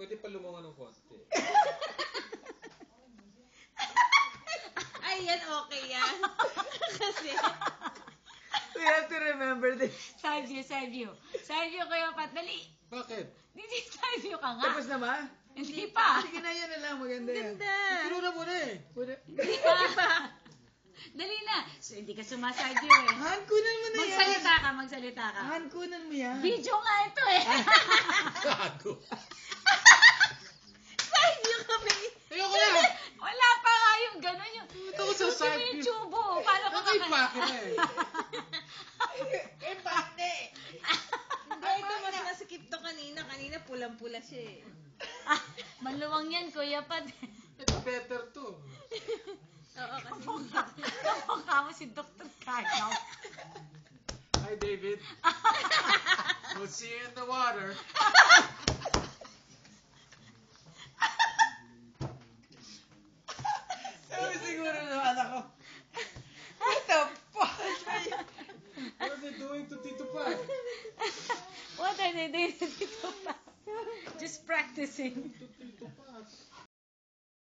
Pwede pa lumawan ng konti. Ay, yan okay yan. Kasi, We have to remember this. Sergio, kayo dali. Bakit? Hindi, Sergio ka nga. Tapos na ba? Hindi pa. Sige na, yan na lang. Maganda yan. ganda. Tinura mo na eh. Hindi pa. Dali na. So, hindi ka sumasagyo eh. Han, kunan mo na yan. Magsalita ka. Han, kunan mo yan. Video nga ito eh. Gago. Sergio kami. Ayoko na. Wala pa nga yung gano'n yung... Ito ko sa Susi mo side yung view. tubo. Paano ka Ay, makina eh. Eh, pate. Hindi, ito mas masikip to kanina. Kanina pulang-pula siya eh. Maluwang yan, Kuya Pat. Ito better to. Oo, kasi Kamukha mo si Dr. Carlo. Hi, David. We'll see you in the water. Sabi siguro naman ako. What the fuck? What are they doing to Tito Pat? What are they doing dito pa? Just practicing. To Tito Pat.